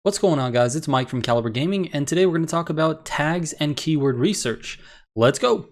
What's going on, guys? It's Mike from Caliber Gaming, and today we're going to talk about tags and keyword research. Let's go!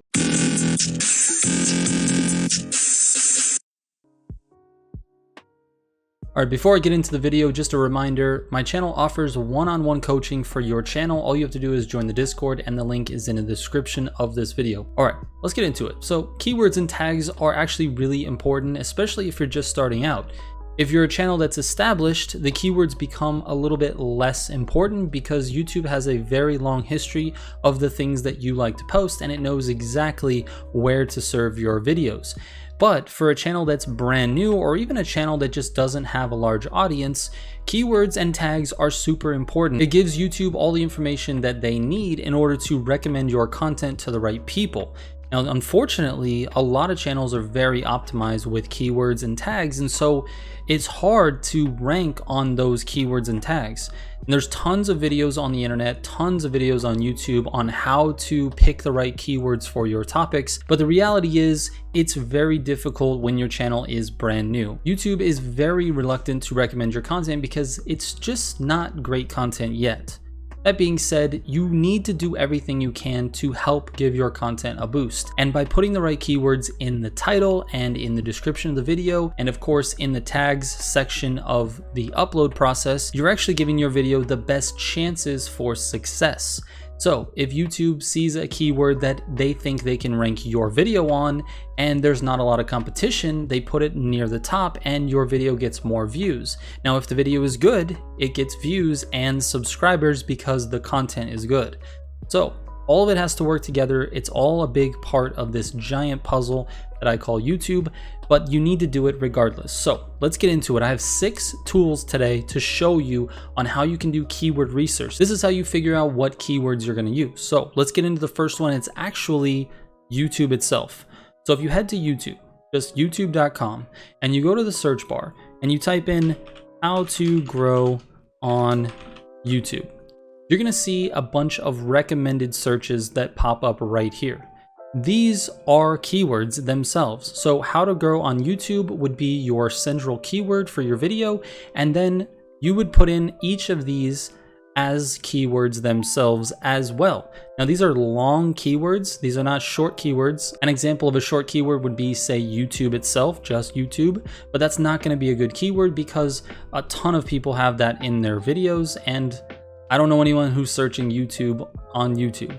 Alright, before I get into the video, just a reminder, my channel offers one-on-one coaching for your channel. All you have to do is join the Discord, and the link is in the description of this video. Alright, let's get into it. So, keywords and tags are actually really important, especially if you're just starting out. If you're a channel that's established, the keywords become a little bit less important because YouTube has a very long history of the things that you like to post, and it knows exactly where to serve your videos. But for a channel that's brand new, or even a channel that just doesn't have a large audience, keywords and tags are super important. It gives YouTube all the information that they need in order to recommend your content to the right people. Now, unfortunately, a lot of channels are very optimized with keywords and tags, and so it's hard to rank on those keywords and tags. And there's tons of videos on the internet, tons of videos on YouTube on how to pick the right keywords for your topics, but the reality is it's very difficult when your channel is brand new. YouTube is very reluctant to recommend your content because it's just not great content yet. That being said, you need to do everything you can to help give your content a boost. And by putting the right keywords in the title and in the description of the video, and of course in the tags section of the upload process, you're actually giving your video the best chances for success. So if YouTube sees a keyword that they think they can rank your video on and there's not a lot of competition, they put it near the top and your video gets more views. Now, if the video is good, it gets views and subscribers because the content is good. So all of it has to work together. It's all a big part of this giant puzzle that I call YouTube, but you need to do it regardless. So let's get into it. I have 6 tools today to show you on how you can do keyword research. This is how you figure out what keywords you're going to use. So let's get into the first one. It's actually YouTube itself. So if you head to YouTube, just youtube.com, and you go to the search bar and you type in how to grow on YouTube, you're going to see a bunch of recommended searches that pop up right here. These are keywords themselves. So how to grow on YouTube would be your central keyword for your video, and then you would put in each of these as keywords themselves as well. Now, these are long keywords. These are not short keywords. An example of a short keyword would be, say, YouTube itself, just YouTube, but that's not going to be a good keyword because a ton of people have that in their videos, and I don't know anyone who's searching YouTube on YouTube.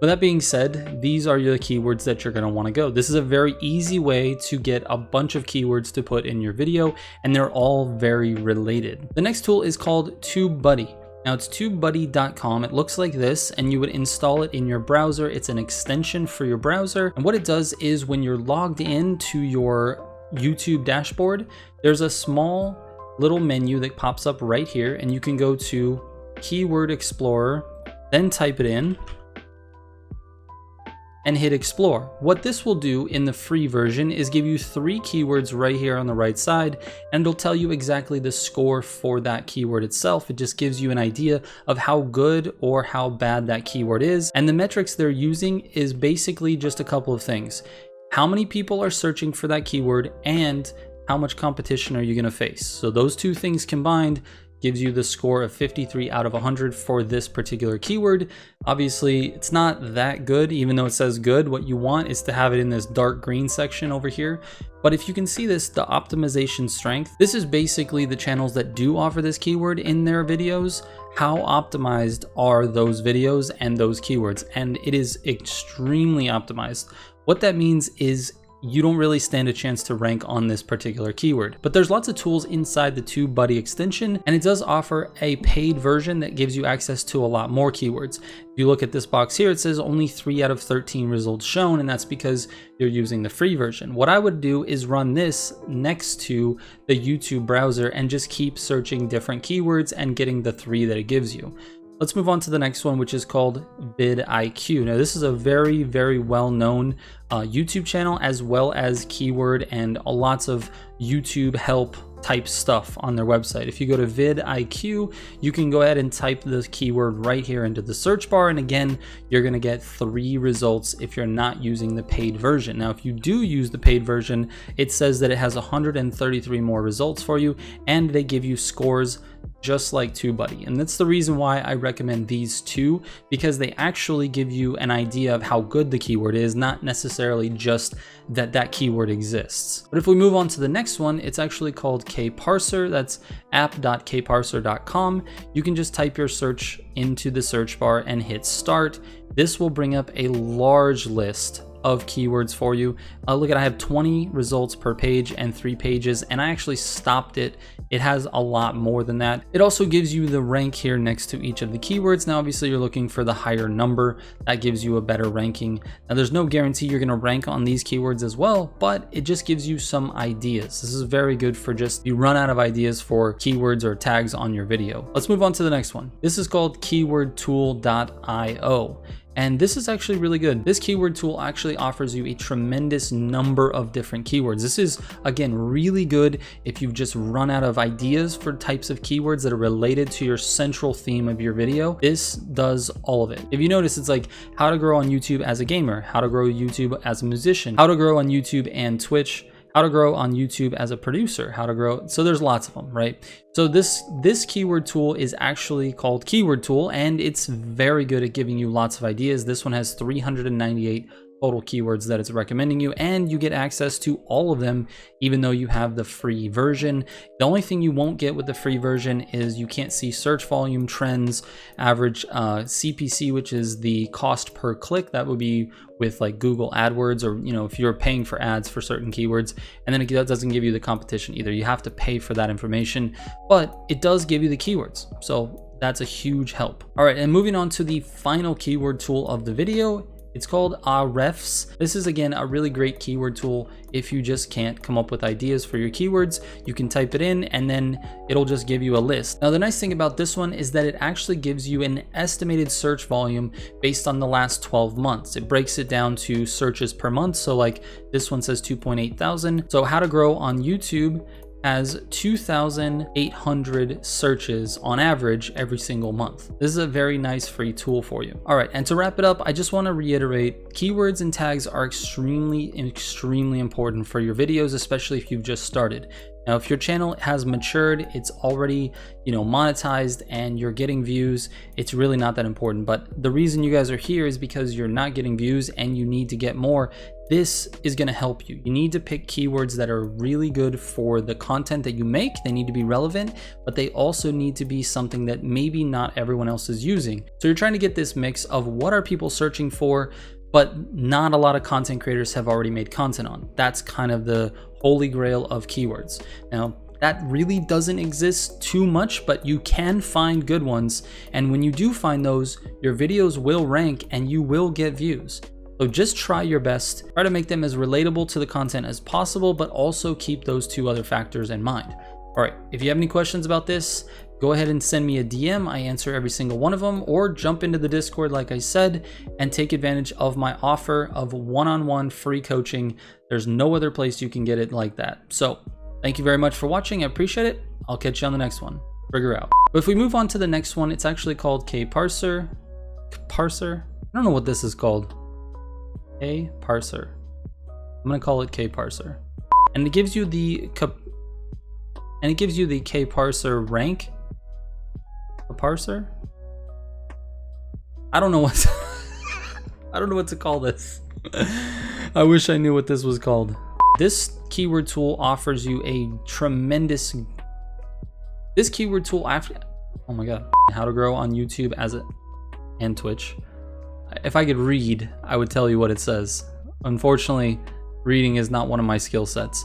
But that being said, these are your keywords that you're going to want to go. This is a very easy way to get a bunch of keywords to put in your video, and they're all very related. The next tool is called TubeBuddy. Now, it's tubebuddy.com. It looks like this, and you would install it in your browser. It's an extension for your browser. And what it does is when you're logged in to your YouTube dashboard, there's a small little menu that pops up right here, and you can go to Keyword Explorer, then type it in and hit explore. What this will do in the free version is give you 3 keywords right here on the right side, and it'll tell you exactly the score for that keyword itself. It just gives you an idea of how good or how bad that keyword is. And the metrics they're using is basically just a couple of things. How many people are searching for that keyword and how much competition are you going to face? So those 2 things combined gives you the score of 53 out of 100 for this particular keyword. Obviously, it's not that good, even though it says good. What you want is to have it in this dark green section over here. But if you can see this, the optimization strength, this is basically the channels that do offer this keyword in their videos. How optimized are those videos and those keywords? And it is extremely optimized. What that means is you don't really stand a chance to rank on this particular keyword. But there's lots of tools inside the TubeBuddy extension, and it does offer a paid version that gives you access to a lot more keywords. If you look at this box here, it says only 3 out of 13 results shown, and that's because you're using the free version. What I would do is run this next to the YouTube browser and just keep searching different keywords and getting the 3 that it gives you. Let's move on to the next one, which is called vidIQ. Now, this is a very, very well-known YouTube channel, as well as keyword and lots of YouTube help type stuff on their website. If you go to vidIQ, you can go ahead and type the keyword right here into the search bar. And again, you're going to get 3 results if you're not using the paid version. Now, if you do use the paid version, it says that it has 133 more results for you, and they give you scores just like TubeBuddy. And that's the reason why I recommend these two, because they actually give you an idea of how good the keyword is, not necessarily just that that keyword exists. But if we move on to the next one, it's actually called KParser. That's app.kparser.com. You can just type your search into the search bar and hit start. This will bring up a large list of keywords for you. Look at, I have 20 results per page and 3 pages, and I actually stopped it. It has a lot more than that. It also gives you the rank here next to each of the keywords. Now, obviously you're looking for the higher number. That gives you a better ranking. Now, there's no guarantee you're gonna rank on these keywords as well, but it just gives you some ideas. This is very good for just, you run out of ideas for keywords or tags on your video. Let's move on to the next one. This is called keywordtool.io. And this is actually really good. This keyword tool actually offers you a tremendous number of different keywords. This is, again, really good if you've just run out of ideas for types of keywords that are related to your central theme of your video. This does all of it. If you notice, it's like how to grow on YouTube as a gamer, how to grow YouTube as a musician, how to grow on YouTube and Twitch, how to grow on YouTube as a producer, how to grow. So there's lots of them, right? So this keyword tool is actually called Keyword Tool, and it's very good at giving you lots of ideas. This one has 398 total keywords that it's recommending you, and you get access to all of them, even though you have the free version. The only thing you won't get with the free version is you can't see search volume trends, average CPC, which is the cost per click. That would be with like Google AdWords, or if you're paying for ads for certain keywords. And then it doesn't give you the competition either. You have to pay for that information, but it does give you the keywords. So that's a huge help. All right, and moving on to the final keyword tool of the video. It's called Ahrefs. This is, again, a really great keyword tool. If you just can't come up with ideas for your keywords, you can type it in and then it'll just give you a list. Now, the nice thing about this one is that it actually gives you an estimated search volume based on the last 12 months. It breaks it down to searches per month. So like this one says 2.8 thousand. So how to grow on YouTube has 2,800 searches on average every single month. This is a very nice free tool for you. All right, and to wrap it up, I just want to reiterate, keywords and tags are extremely important for your videos, especially if you've just started. Now, if your channel has matured, it's already, monetized and you're getting views, it's really not that important. But the reason you guys are here is because you're not getting views and you need to get more. This is going to help you. You need to pick keywords that are really good for the content that you make. They need to be relevant, but they also need to be something that maybe not everyone else is using. So you're trying to get this mix of what are people searching for, but not a lot of content creators have already made content on. That's kind of the holy grail of keywords. Now, that really doesn't exist too much, but you can find good ones. And when you do find those, your videos will rank and you will get views. So just try your best, try to make them as relatable to the content as possible, but also keep those two other factors in mind. All right, if you have any questions about this, go ahead and send me a DM. I answer every single one of them, or jump into the Discord, like I said, and take advantage of my offer of one-on-one free coaching. There's no other place you can get it like that. So thank you very much for watching. I appreciate it. I'll catch you on the next one. Trigger out. But if we move on to the next one, it's actually called KParser. I don't know what this is called. KParser. I'm gonna call it KParser, and it gives you the KParser rank. Parser. I don't know what. I don't know what to call this. I wish I knew what this was called. This keyword tool offers you a tremendous. This keyword tool after. Oh my god! How to grow on YouTube and Twitch. If I could read, I would tell you what it says. Unfortunately, reading is not one of my skill sets.